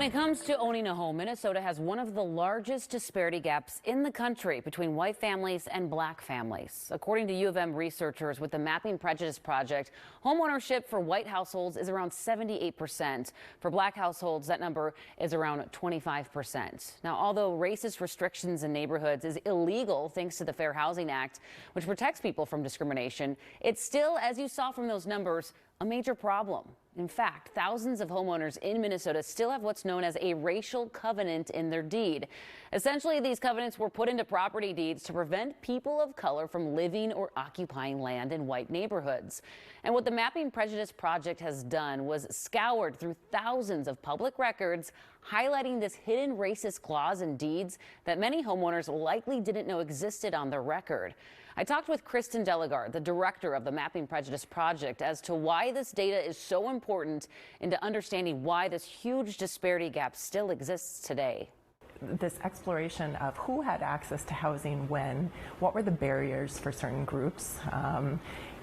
When it comes to owning a home, Minnesota has one of the largest disparity gaps in the country between white families and black families. According to U of M researchers with the Mapping Prejudice Project, homeownership for white households is around 78%. For black households, that number is around 25%. Now, although racist restrictions in neighborhoods is illegal thanks to the Fair Housing Act, which protects people from discrimination, it's still, as you saw from those numbers, a major problem. In fact, thousands of homeowners in Minnesota still have what's known as a racial covenant in their deed. Essentially, these covenants were put into property deeds to prevent people of color from living or occupying land in white neighborhoods. And what the Mapping Prejudice Project has done was scoured through thousands of public records, highlighting this hidden racist clause in deeds that many homeowners likely didn't know existed on their record. I talked with Kristen Delegard, the director of the Mapping Prejudice Project, as to why this data is so important into understanding why this huge disparity gap still exists today. This exploration of who had access to housing when, what were the barriers for certain groups,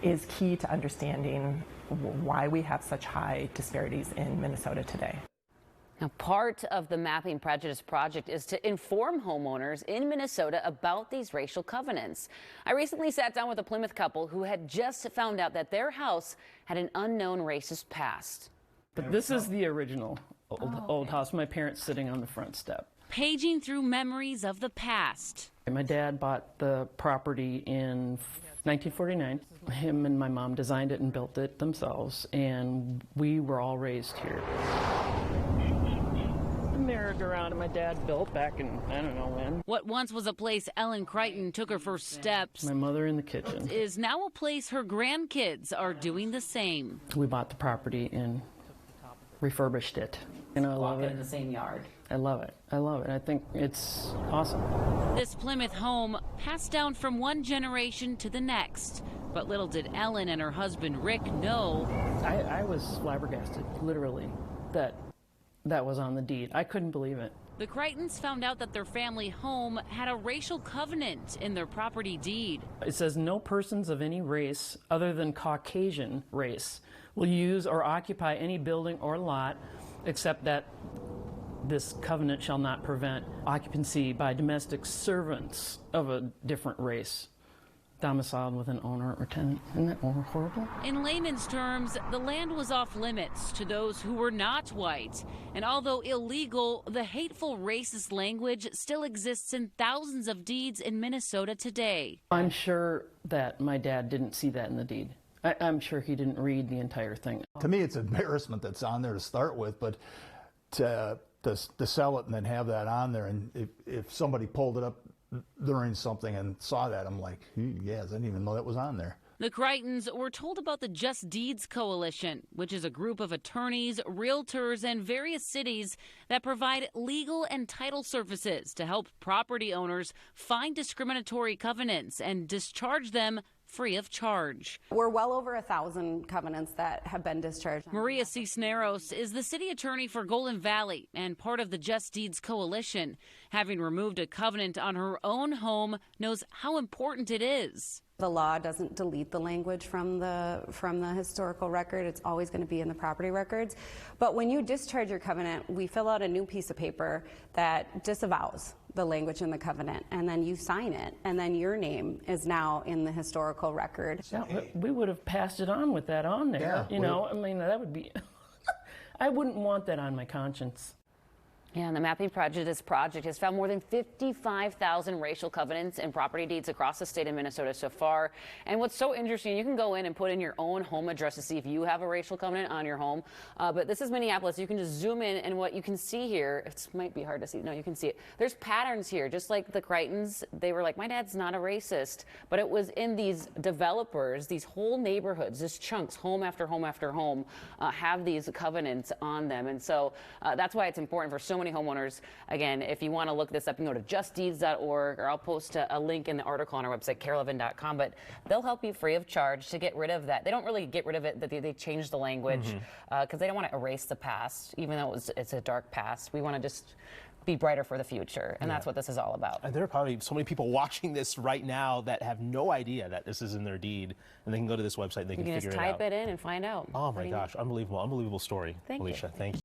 is key to understanding why we have such high disparities in Minnesota today. Now, part of the Mapping Prejudice Project is to inform homeowners in Minnesota about these racial covenants. I recently sat down with a Plymouth couple who had just found out that their house had an unknown racist past. But this is the original old house. My parents sitting on the front step. Paging through memories of the past. My dad bought the property in 1949. Him and my mom designed it and built it themselves, and we were all raised here. Merry-go-round my dad built back in I don't know when. What once was a place Ellen Crichton took her first steps, My mother in the kitchen, is now a place her grandkids are doing the same. We bought the property and refurbished it. And I love it. In the same yard. I love it. I love it. I think it's awesome. This Plymouth home passed down from one generation to the next. But little did Ellen and her husband Rick know. I was flabbergasted, literally, that was on the deed. I couldn't believe it. The Crichtons found out that their family home had a racial covenant in their property deed. It says no persons of any race other than Caucasian race will use or occupy any building or lot except that this covenant shall not prevent occupancy by domestic servants of a different race domiciled with an owner or tenant. Isn't that horrible? In layman's terms, the land was off limits to those who were not white. And although illegal, the hateful racist language still exists in thousands of deeds in Minnesota today. I'm sure that my dad didn't see that in the deed. I'm sure he didn't read the entire thing. To me, it's embarrassment that's on there to start with, but to sell it and then have that on there, and if somebody pulled it up during something and saw that, I'm like, yes, I didn't even know that was on there. The Crichtons were told about the Just Deeds Coalition, which is a group of attorneys, realtors, and various cities that provide legal and title services to help property owners find discriminatory covenants and discharge them free of charge. We're well over 1,000 covenants that have been discharged. Maria Cisneros is the city attorney for Golden Valley and part of the Just Deeds Coalition. Having removed a covenant on her own home, knows how important it is. The law doesn't delete the language from the historical record. It's always going to be in the property records. But when you discharge your covenant, we fill out a new piece of paper that disavows the language in the covenant, and then you sign it, and then your name is now in the historical record. Yeah, we would have passed it on with that on there. Yeah, I mean, that would be, I wouldn't want that on my conscience. Yeah, and the Mapping Prejudice Project has found more than 55,000 racial covenants in property deeds across the state of Minnesota so far. And what's so interesting, you can go in and put in your own home address to see if you have a racial covenant on your home. But this is Minneapolis. You can just zoom in, and what you can see here, it might be hard to see. No, you can see it. There's patterns here, just like the Crichtons. They were like, my dad's not a racist. But it was in these developers, these whole neighborhoods, just chunks, home after home after home, have these covenants on them. And so that's why it's important for so many homeowners. Again, if you want to look this up, you can go to justdeeds.org, or I'll post a link in the article on our website, carolevin.com, but they'll help you free of charge to get rid of that. They don't really get rid of it, they change the language because they don't want to erase the past, even though it's a dark past. We want to just be brighter for the future, and that's what this is all about. And there are probably so many people watching this right now that have no idea that this is in their deed, and they can go to this website and they can figure it out. You can just type it in and find out. Oh my gosh, unbelievable story, Thank Alicia. you. Thank you.